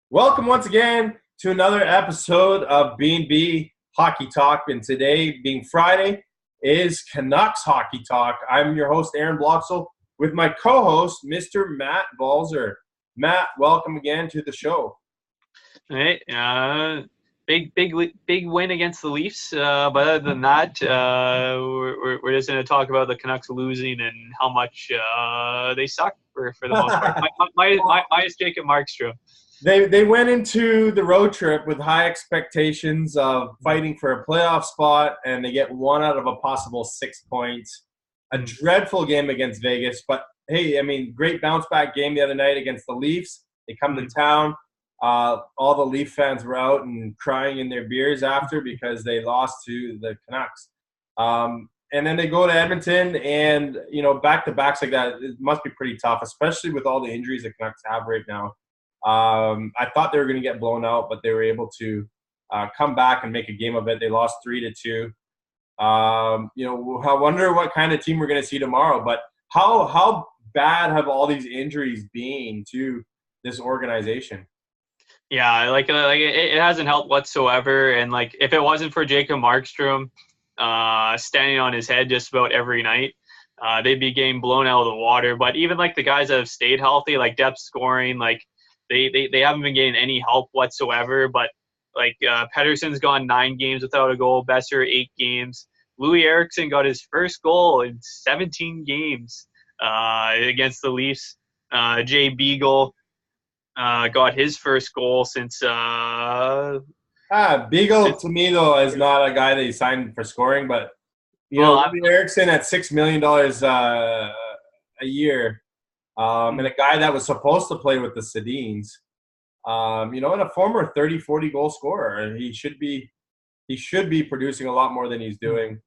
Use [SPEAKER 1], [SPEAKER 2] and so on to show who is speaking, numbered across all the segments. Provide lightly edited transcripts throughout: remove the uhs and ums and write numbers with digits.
[SPEAKER 1] Welcome once again to another episode of B&B Hockey Talk. And today, being Friday, is Canucks Hockey Talk. I'm your host, Aaron Bloxel, with my co-host, Mr. Matt Balzer. Matt, welcome again to the show.
[SPEAKER 2] All right. Big win against the Leafs. But other than that, we're just going to talk about the Canucks losing and how much they suck for the most part. Minus Jacob Markstrom.
[SPEAKER 1] They went into the road trip with high expectations of fighting for a playoff spot, and they get one out of a possible 6 points. A dreadful game against Vegas, but hey, I mean, great bounce back game the other night against the Leafs. They come to town. All the Leaf fans were out and crying in their beers after because they lost to the Canucks. And then they go to Edmonton, and back-to-backs like that, it must be pretty tough, especially with all the injuries the Canucks have right now. I thought they were going to get blown out, but they were able to come back and make a game of it. They lost 3-2. I wonder what kind of team we're going to see tomorrow. But how bad have all these injuries been to this organization?
[SPEAKER 2] Yeah, it hasn't helped whatsoever. And if it wasn't for Jacob Markstrom standing on his head just about every night, they'd be getting blown out of the water. But even the guys that have stayed healthy, depth scoring, they haven't been getting any help whatsoever. But Pettersson's gone 9 games without a goal. Besser 8 games. Louis Eriksson got his first goal in 17 games against the Leafs. Jay Beagle got his first goal since. Beagle
[SPEAKER 1] to me though is not a guy that he signed for scoring, but Louis Eriksson at $6 million a year. And a guy that was supposed to play with the Sedins, and a former 30-40 goal scorer. He should be producing a lot more than he's doing.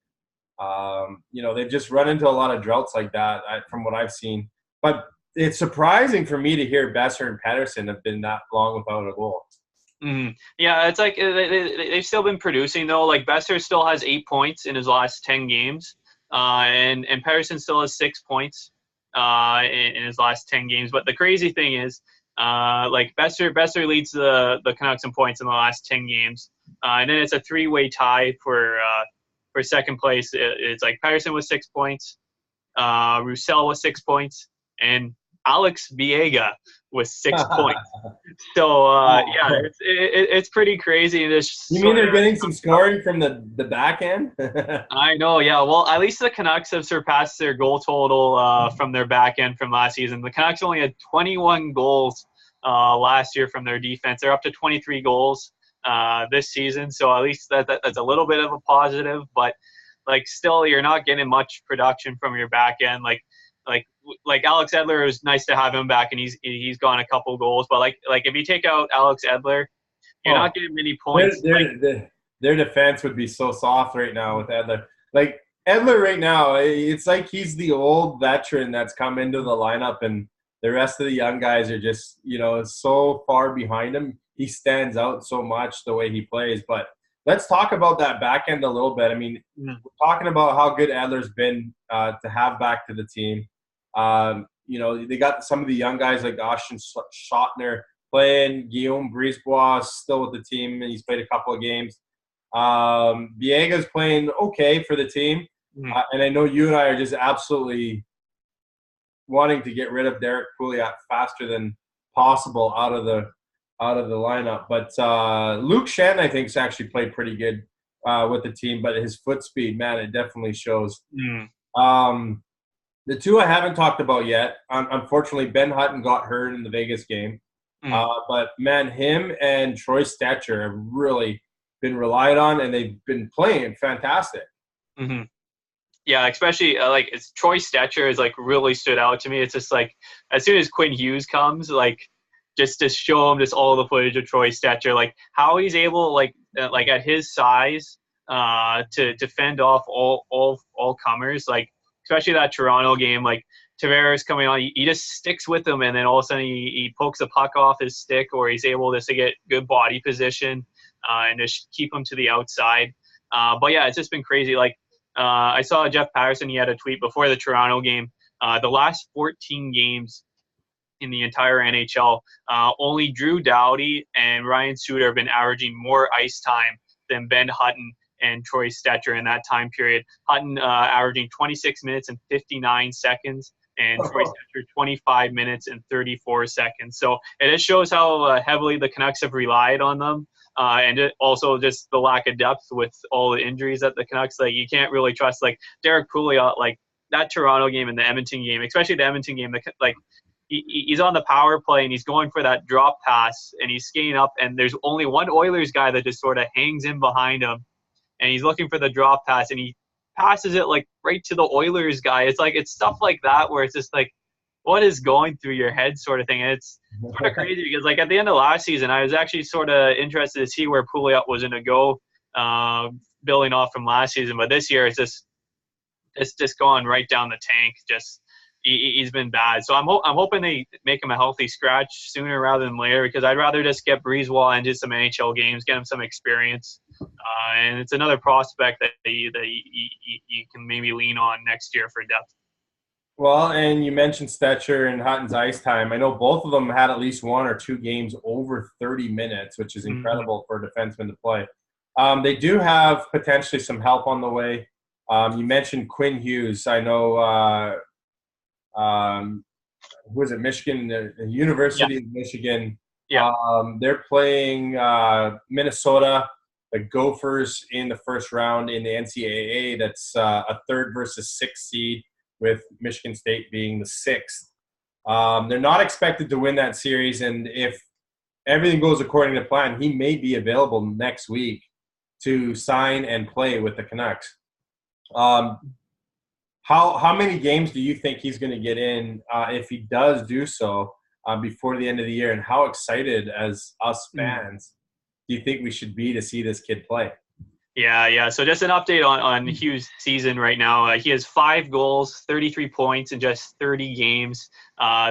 [SPEAKER 1] They've just run into a lot of droughts like that from what I've seen. But it's surprising for me to hear Besser and Pettersson have been that long without a goal.
[SPEAKER 2] Mm-hmm. Yeah, it's they've still been producing though. Besser still has 8 points in his last 10 games, and Pettersson still has 6 points in his last 10 games. But the crazy thing is, Besser leads the Canucks in points in the last 10 games, and then it's a 3-way tie for second place. It's Pettersson with 6 points, Roussel with 6 points, and Alex Biega with 6 points. So it's pretty crazy. You
[SPEAKER 1] mean they're getting some scoring from the back end?
[SPEAKER 2] I know, yeah. Well, at least the Canucks have surpassed their goal total from their back end from last season. The Canucks only had 21 goals last year from their defense. They're up to 23 goals this season. So at least that's a little bit of a positive. But still, you're not getting much production from your back end. Like Alex Edler, is nice to have him back, and he's gone a couple goals. But if you take out Alex Edler, you're not getting many points.
[SPEAKER 1] Their defense would be so soft right now with Edler. Edler right now, it's like he's the old veteran that's come into the lineup, and the rest of the young guys are just so far behind him. He stands out so much the way he plays. But let's talk about that back end a little bit. I mean, we're talking about how good Edler's been to have back to the team. They got some of the young guys like Austin Schottner playing. Guillaume Brisebois still with the team, and he's played a couple of games. Biega's playing okay for the team. And I know you and I are just absolutely wanting to get rid of Derek Pouliot faster than possible out of the lineup. But Luke Shen, I think, has actually played pretty good with the team, but his foot speed, man, it definitely shows. The two I haven't talked about yet, unfortunately, Ben Hutton got hurt in the Vegas game. But, man, him and Troy Stetcher have really been relied on, and they've been playing fantastic.
[SPEAKER 2] Mm-hmm. Yeah, especially it's Troy Stetcher has really stood out to me. It's just as soon as Quinn Hughes comes, just to show him just all the footage of Troy Stetcher, how he's able at his size to fend off all comers, especially that Toronto game, Tavares coming on, he just sticks with him, and then all of a sudden he pokes a puck off his stick, or he's able just to get good body position and just keep him to the outside. But yeah, it's just been crazy. I saw Jeff Patterson, he had a tweet before the Toronto game. The last 14 games, in the entire NHL. Only Drew Doughty and Ryan Suter have been averaging more ice time than Ben Hutton and Troy Stecher in that time period. Hutton averaging 26 minutes and 59 seconds, and Troy Stecher 25 minutes and 34 seconds. So it just shows how heavily the Canucks have relied on them. And it also just the lack of depth with all the injuries that the Canucks, like, you can't really trust, like, Derek Pouliot, like, that Toronto game and the Edmonton game, especially the Edmonton game, like, he's on the power play and he's going for that drop pass and he's skating up, and there's only one Oilers guy that just sort of hangs in behind him, and he's looking for the drop pass and he passes it like right to the Oilers guy. It's like, it's stuff like that where it's just like, what is going through your head sort of thing. And it's sort of crazy because, like, at the end of last season, I was actually sort of interested to see where Pouliot was going to go, building off from last season. But this year, it's just gone right down the tank. Just he's been bad. So I'm hoping they make him a healthy scratch sooner rather than later, because I'd rather just get Breezewall into some NHL games, get him some experience, and it's another prospect that you can maybe lean on next year for depth.
[SPEAKER 1] Well, and you mentioned Stecher and Hutton's ice time. I know both of them had at least 1 or 2 games over 30 minutes, which is incredible for a defenseman to play. They do have potentially some help on the way. You mentioned Quinn Hughes. I know, who was it, Michigan, the University of Michigan.
[SPEAKER 2] Yeah.
[SPEAKER 1] They're playing Minnesota, the Gophers, in the first round in the NCAA. That's a 3rd versus 6th seed, with Michigan State being the 6th. They're not expected to win that series, and if everything goes according to plan, he may be available next week to sign and play with the Canucks. How many games do you think he's going to get in if he does do so before the end of the year, and how excited as us fans do you think we should be to see this kid play?
[SPEAKER 2] Yeah. So just an update on Hughes' season right now. He has 5 goals, 33 points in just 30 games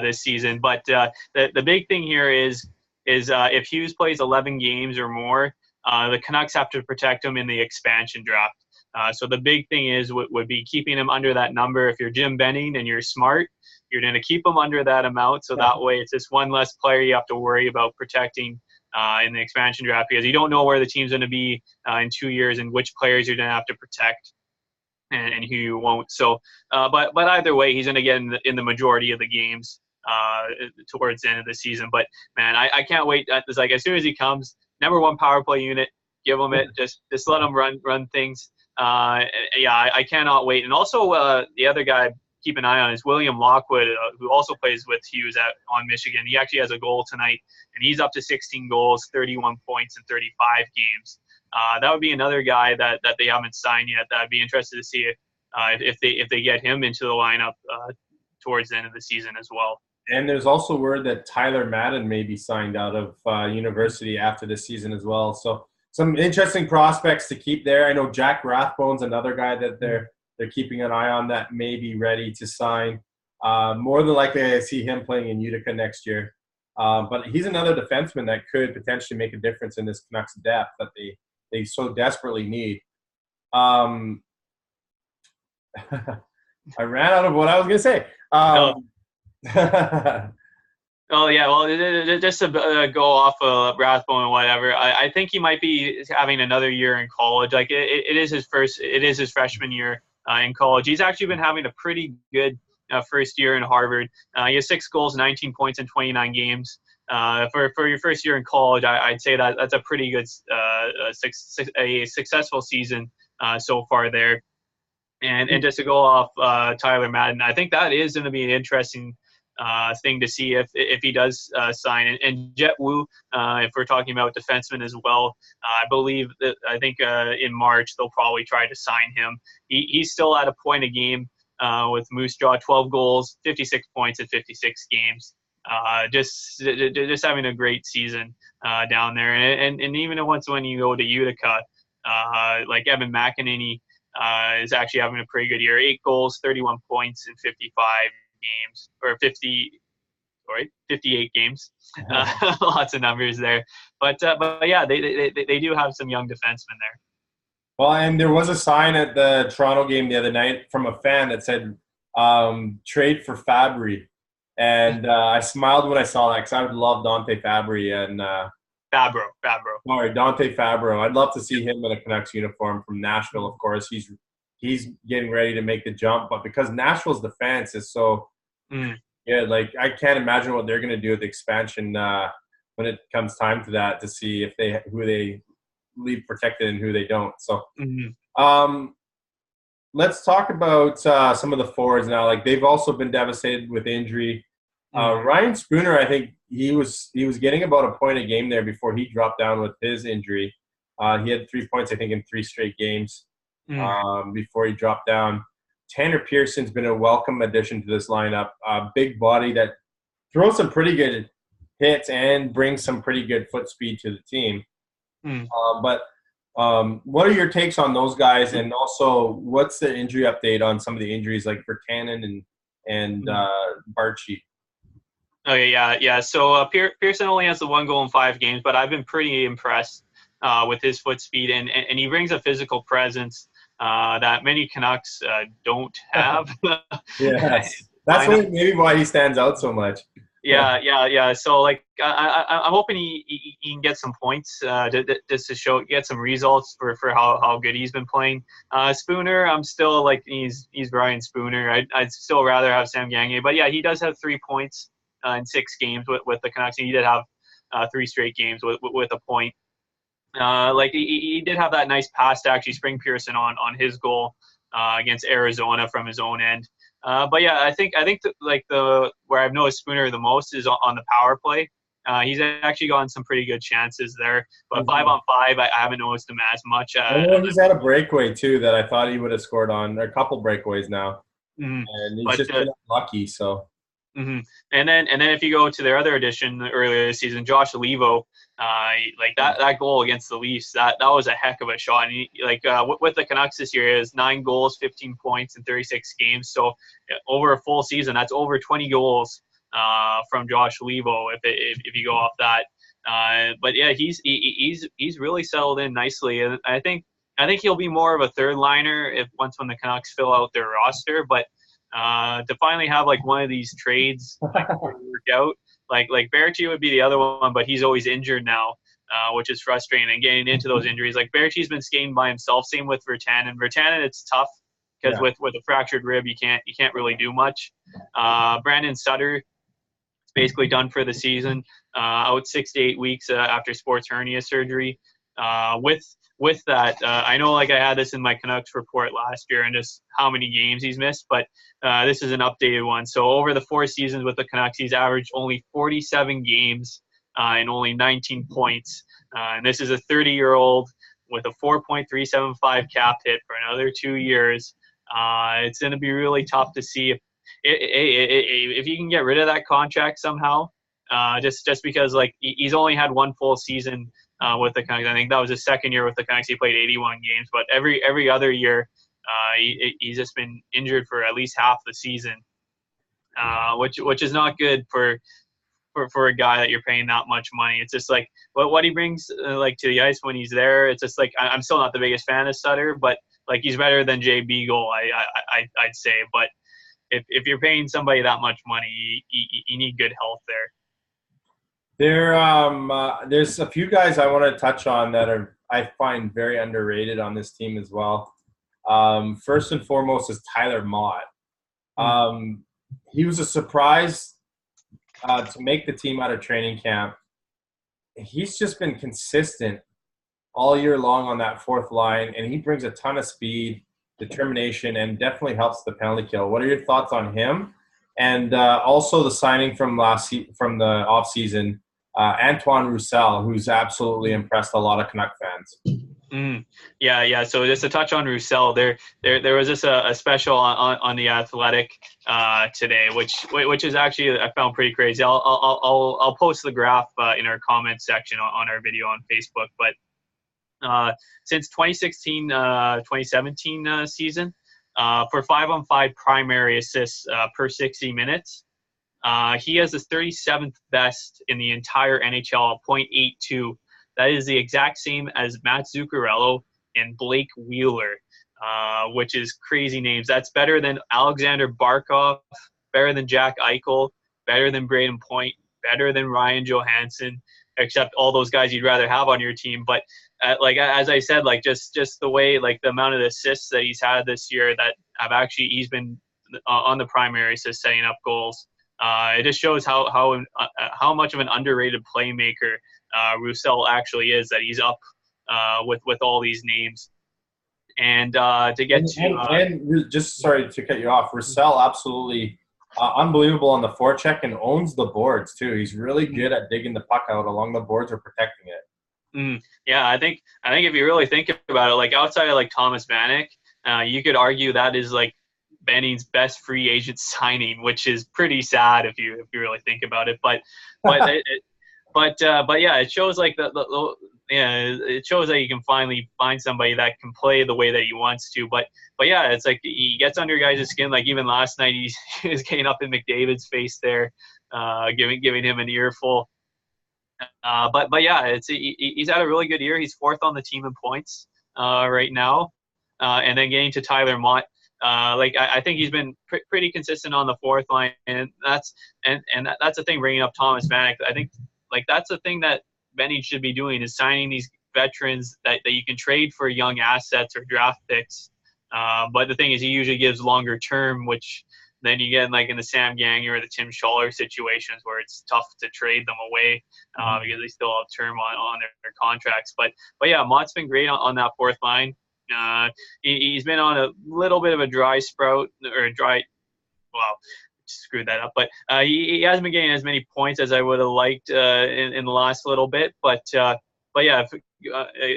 [SPEAKER 2] this season. But the big thing here is if Hughes plays 11 games or more, the Canucks have to protect him in the expansion draft. So the big thing would be keeping him under that number. If you're Jim Benning and you're smart, you're going to keep him under that amount. So that way it's just one less player you have to worry about protecting in the expansion draft, because you don't know where the team's going to be in 2 years and which players you're going to have to protect and who you won't. So, but either way, he's going to get in the majority of the games towards the end of the season. But man, I can't wait. It's like, as soon as he comes, number 1 power play unit, give him it. Just let him run things. I cannot wait. And also the other guy keep an eye on is William Lockwood, who also plays with Hughes on Michigan. He actually has a goal tonight, and he's up to 16 goals, 31 points in 35 games. That would be another guy that they haven't signed yet that I'd be interested to see if they get him into the lineup towards the end of the season as well.
[SPEAKER 1] And there's also word that Tyler Madden may be signed out of university after this season as well. So some interesting prospects to keep there. I know Jack Rathbone's another guy that they're keeping an eye on that may be ready to sign. More than likely, I see him playing in Utica next year. But he's another defenseman that could potentially make a difference in this Canucks depth that they so desperately need. I ran out of what I was going to say.
[SPEAKER 2] Oh, yeah. Well, just to go off of Rathbone and whatever, I think he might be having another year in college. Like it is his freshman year in college. He's actually been having a pretty good first year in Harvard. He has 6 goals, 19 points in 29 games. For your first year in college, I'd say that's a pretty good, a successful season so far there. And just to go off Tyler Madden, I think that is going to be an interesting thing to see if he does sign. And Jet Wu, if we're talking about defensemen as well, I think in March they'll probably try to sign him. He's still at a point a game with Moose Jaw, 12 goals, 56 points in 56 games. Just having a great season down there. And even when you go to Utica, like Evan McEnany is actually having a pretty good year. 8 goals, 31 points in 55 games, or 58 games. Lots of numbers there. But yeah, they do have some young defensemen there.
[SPEAKER 1] Well, and there was a sign at the Toronto game the other night from a fan that said, trade for Fabry. And I smiled when I saw that because I would love Dante Fabry and
[SPEAKER 2] Fabro.
[SPEAKER 1] sorry, Dante Fabro. I'd love to see him in a Canucks uniform from Nashville. Of course, he's getting ready to make the jump, but because Nashville's defense is so good, like I can't imagine what they're going to do with the expansion when it comes time to that to see if who they leave protected and who they don't. So, let's talk about some of the forwards now. Like they've also been devastated with injury. Ryan Spooner, I think he was getting about a point a game there before he dropped down with his injury. He had 3 points, I think, in 3 straight games before he dropped down. Tanner Pearson's been a welcome addition to this lineup. Big body that throws some pretty good hits and brings some pretty good foot speed to the team. But what are your takes on those guys? And also, what's the injury update on some of the injuries like for Tannen and Barchi?
[SPEAKER 2] Okay, yeah. So Pearson only has the 1 goal in 5 games, but I've been pretty impressed with his foot speed, and he brings a physical presence that many Canucks don't have.
[SPEAKER 1] Yes, that's maybe why he stands out so much.
[SPEAKER 2] Yeah. So like, I'm hoping he can get some points just to get some results for how good he's been playing. Spooner, I'm still like he's Brian Spooner. I'd still rather have Sam Gagner, but yeah, he does have 3 points in 6 games with the Canucks. He did have 3 straight games with a point. Like he did have that nice pass to actually spring Pearson on his goal against Arizona from his own end. But yeah, I think where I've noticed Spooner the most is on the power play. He's actually gotten some pretty good chances there, but 5-on-5, I haven't noticed him as much.
[SPEAKER 1] He's had a breakaway too that I thought he would have scored on. There are a couple breakaways now, and he's just been lucky. So.
[SPEAKER 2] And then if you go to their other addition earlier this season, Josh Levo, like that goal against the Leafs, that was a heck of a shot. And with the Canucks this year, he has 9 goals, 15 points in 36 games. So over a full season, that's over 20 goals from Josh Levo if you go off that. But yeah, he's really settled in nicely, and I think he'll be more of a third liner when the Canucks fill out their roster, but. To finally have like one of these trades work out, like Berchi would be the other one, but he's always injured now, which is frustrating. And getting into those injuries, like Berchi's been skating by himself. Same with Virtanen. Virtanen, it's tough because with a fractured rib, you can't really do much. Brandon Sutter is basically done for the season, out 6 to 8 weeks after sports hernia surgery. With that, I know like I had this in my Canucks report last year and just how many games he's missed, but this is an updated one. So over the 4 seasons with the Canucks, he's averaged only 47 games and only 19 points. And this is a 30-year-old with a 4.375 cap hit for another 2 years. It's going to be really tough to see if you can get rid of that contract somehow. Just because like he's only had 1 full season with the Canucks. I think that was his 2nd year with the Canucks. He played 81 games, but every other year he's just been injured for at least half the season, which is not good for a guy that you're paying that much money. It's just like what he brings like to the ice when he's there. It's just like I'm still not the biggest fan of Sutter, but like he's better than Jay Beagle, I'd say. But if you're paying somebody that much money, you need good health there.
[SPEAKER 1] There's a few guys I want to touch on that I find very underrated on this team as well. First and foremost is Tyler Mott. He was a surprise to make the team out of training camp. He's just been consistent all year long on that 4th line, and he brings a ton of speed, determination, and definitely helps the penalty kill. What are your thoughts on him? And also the signing from the offseason, Antoine Roussel, who's absolutely impressed a lot of Canuck fans.
[SPEAKER 2] Yeah. So just to touch on Roussel, there was just a special on the Athletic today, which is actually I found pretty crazy. I'll post the graph in our comment section on our video on Facebook. But since 2016-2017 season, for 5-on-5 primary assists per 60 minutes. He has the 37th best in the entire NHL, 0.82. That is the exact same as Matt Zuccarello and Blake Wheeler, which is crazy names. That's better than Alexander Barkov, better than Jack Eichel, better than Braden Point, better than Ryan Johansson, except all those guys you'd rather have on your team. But like as I said, like just the way, like the amount of assists that he's had this year that have actually he's been on the primary assist setting up goals. It just shows how much of an underrated playmaker Roussel actually is. That he's up with all these names. And to get
[SPEAKER 1] and just sorry to cut you off, Roussel absolutely unbelievable on the forecheck and owns the boards too. He's really good at digging the puck out along the boards or protecting it.
[SPEAKER 2] Yeah, I think if you really think about it, like outside of like Thomas Vanek, you could argue that is like Benning's best free agent signing, which is pretty sad if you really think about it. But yeah, it shows like it shows that you can finally find somebody that can play the way that he wants to. But yeah, it's like he gets under guys' skin. Like even last night, he was getting up in McDavid's face there, giving him an earful. But yeah, he's had a really good year. He's fourth on the team in points right now, and then getting to Tyler Mott. I think he's been pretty consistent on the fourth line, and that's the thing. Bringing up Thomas Vanek, I think like that's the thing that Benning should be doing, is signing these veterans that you can trade for young assets or draft picks. But the thing is, he usually gives longer term, which then you get like in the Sam Gagner or the Tim Schaller situations where it's tough to trade them away because they still have term on their contracts. But yeah, Mott's been great on that fourth line. He's been on a little bit of a dry sprout or a dry, well, screwed that up. But he hasn't been getting as many points as I would have liked in the last little bit. But yeah,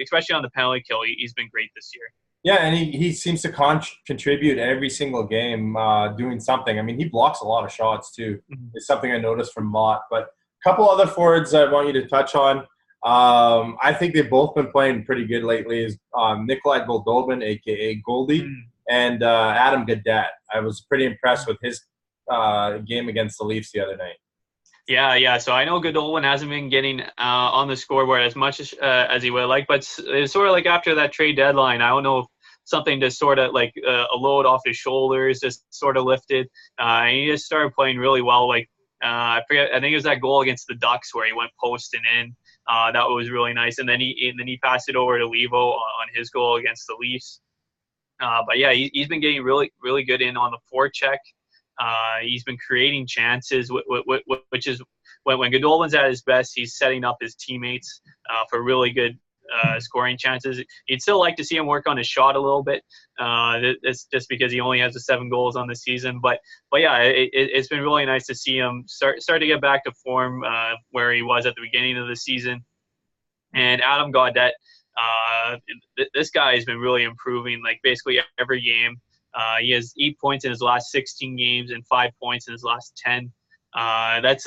[SPEAKER 2] especially on the penalty kill, he's been great this year.
[SPEAKER 1] Yeah, and he seems to contribute every single game doing something. I mean, he blocks a lot of shots too. It's something I noticed from Mott. But a couple other forwards I want you to touch on. I think they've both been playing pretty good lately. Is Nikolai Goldobin, a.k.a. Goldie, and Adam Gaudette. I was pretty impressed with his game against the Leafs the other night.
[SPEAKER 2] Yeah. So I know Goodolwin hasn't been getting on the scoreboard as much as he would like, but it's sort of like after that trade deadline, I don't know if something to sort of like a load off his shoulders just sort of lifted. And he just started playing really well. Like I think it was that goal against the Ducks where he went posting in. That was really nice. And then he passed it over to Levo on his goal against the Leafs. But yeah, he's been getting really, really good in on the forecheck. He's been creating chances, which is when Goodolwin's at his best, he's setting up his teammates for really good scoring chances. You'd still like to see him work on his shot a little bit. It's just because he only has the 7 goals on the season. But yeah, it's been really nice to see him start to get back to form where he was at the beginning of the season. And Adam Gaudette, this guy has been really improving, like basically every game. He has 8 points in his last 16 games and 5 points in his last 10. That's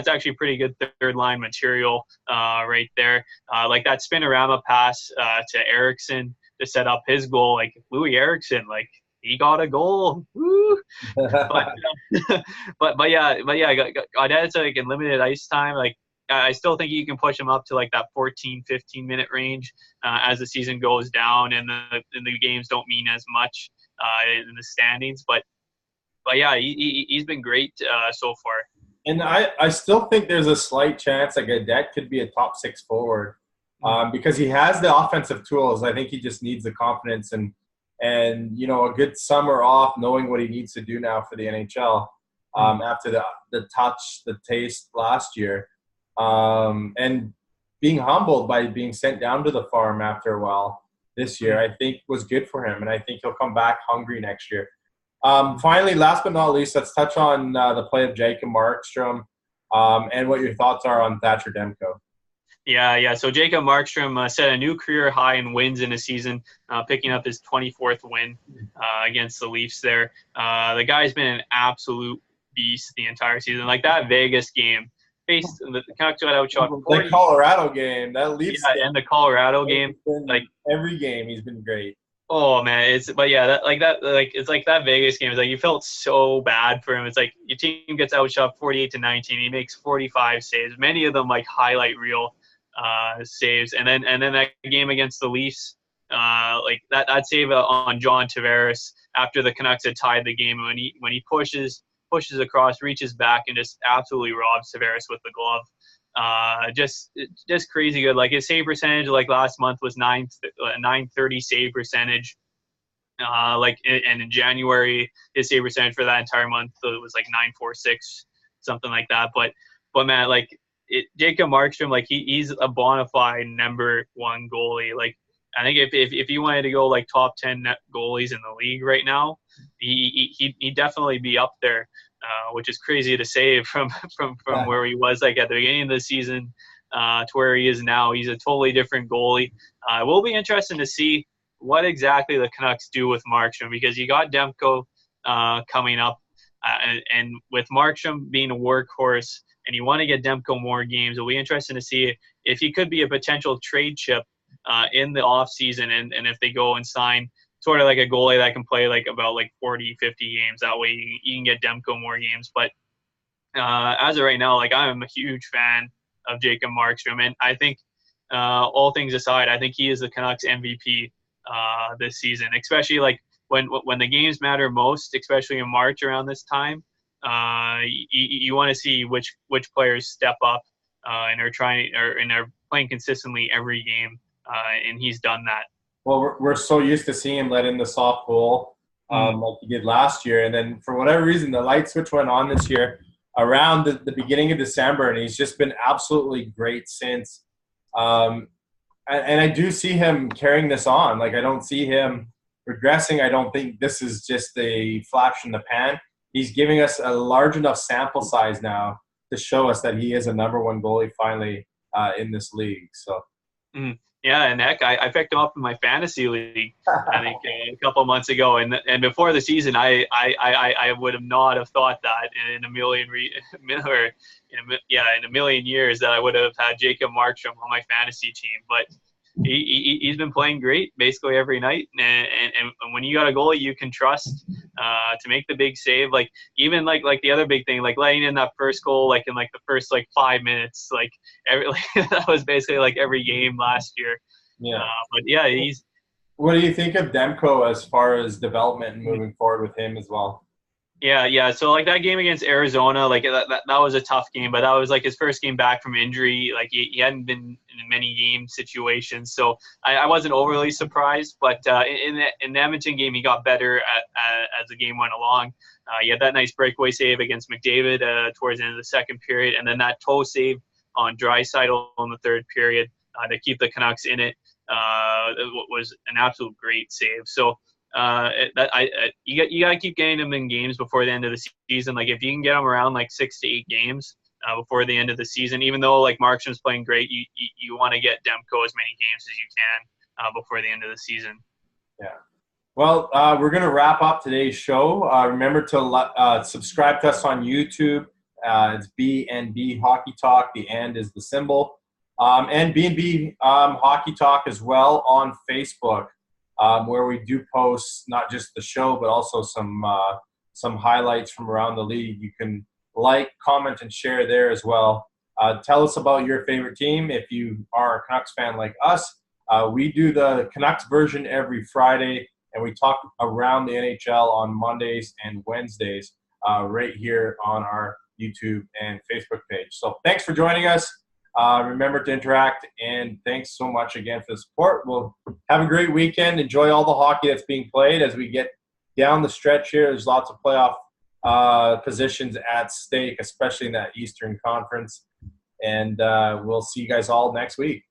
[SPEAKER 2] actually pretty good third line material right there. Like that spinorama pass to Eriksson to set up his goal. Like Louis Eriksson, like he got a goal. Woo! but yeah, Gaudette's like in limited ice time. Like I still think you can push him up to like that 14, 15 minute range as the season goes down and the games don't mean as much in the standings. But yeah, he's been great so far.
[SPEAKER 1] And I still think there's a slight chance that Gaudette could be a top 6 forward because he has the offensive tools. I think he just needs the confidence and a good summer off, knowing what he needs to do now for the NHL after the taste last year. And being humbled by being sent down to the farm after a while this year, I think was good for him. And I think he'll come back hungry next year. Finally, last but not least, let's touch on the play of Jacob Markstrom and what your thoughts are on Thatcher Demko.
[SPEAKER 2] Yeah. So Jacob Markstrom set a new career high in wins in a season, picking up his 24th win against the Leafs there. The guy's been an absolute beast the entire season. Like that Vegas game, faced the Canucks got outshot.
[SPEAKER 1] The Colorado game, that Leafs game.
[SPEAKER 2] And the Colorado game. Like
[SPEAKER 1] every game, he's been great.
[SPEAKER 2] Oh man, it's like that Vegas game. It's like you felt so bad for him. It's like your team gets outshot 48-19. He makes 45 saves, many of them like highlight reel saves. And then that game against the Leafs, like that save on John Tavares after the Canucks had tied the game, when he pushes pushes across, reaches back, and just absolutely robs Tavares with the glove. Just crazy good. Like his save percentage, like last month was 930 save percentage. And in January, his save percentage for that entire month was like 946, something like that. But man, like Jacob Markstrom, like he's a bona fide number one goalie. Like I think if you wanted to go like top 10 goalies in the league right now, he'd definitely be up there, which is crazy to say from where he was like at the beginning of the season to where he is now. He's a totally different goalie. It will be interesting to see what exactly the Canucks do with Markstrom, because you got Demko coming up, and with Markstrom being a workhorse, and you want to get Demko more games, it'll be interesting to see if he could be a potential trade chip in the offseason, and if they go and sign sort of like a goalie that can play like about like 40, 50 games. That way you can get Demko more games. But as of right now, like I'm a huge fan of Jacob Markstrom, and I think all things aside, I think he is the Canucks MVP this season, especially like when the games matter most, especially in March around this time. You want to see which players step up and are playing consistently every game, and he's done that.
[SPEAKER 1] Well, we're so used to seeing him let in the soft goal like he did last year, and then for whatever reason, the light switch went on this year around the beginning of December, and he's just been absolutely great since. And I do see him carrying this on. Like I don't see him regressing. I don't think this is just a flash in the pan. He's giving us a large enough sample size now to show us that he is a number one goalie finally in this league. So.
[SPEAKER 2] Yeah, and heck, I picked him up in my fantasy league, I think a couple of months ago, and before the season, I would have not have thought that in a million years that I would have had Jacob Markstrom on my fantasy team. But he's been playing great basically every night, and when you got a goalie you can trust to make the big save, like even like the other big thing, like letting in that first goal like in like the first like 5 minutes, like that was basically like every game last year. But yeah, he's.
[SPEAKER 1] What do you think of Demko as far as development and moving forward with him as well?
[SPEAKER 2] Yeah. So like that game against Arizona, like that was a tough game, but that was like his first game back from injury. Like he hadn't been in many game situations, so I wasn't overly surprised. But in the Edmonton game, he got better as the game went along. He had that nice breakaway save against McDavid towards the end of the second period, and then that toe save on Draisaitl in the third period to keep the Canucks in it. Was an absolute great save. So. You got to keep getting them in games before the end of the season. Like if you can get them around like 6 to 8 games before the end of the season, even though like Markstrom's playing great, you want to get Demko as many games as you can before the end of the season.
[SPEAKER 1] Yeah. Well, we're going to wrap up today's show. Remember to subscribe to us on YouTube. It's B&B Hockey Talk. The and is the symbol. And B&B Hockey Talk as well on Facebook. Where we do post not just the show, but also some highlights from around the league. You can like, comment, and share there as well. Tell us about your favorite team. If you are a Canucks fan like us, we do the Canucks version every Friday, and we talk around the NHL on Mondays and Wednesdays right here on our YouTube and Facebook page. So thanks for joining us. Remember to interact, and thanks so much again for the support. We'll have a great weekend. Enjoy all the hockey that's being played as we get down the stretch here. There's lots of playoff positions at stake, especially in that Eastern Conference. And we'll see you guys all next week.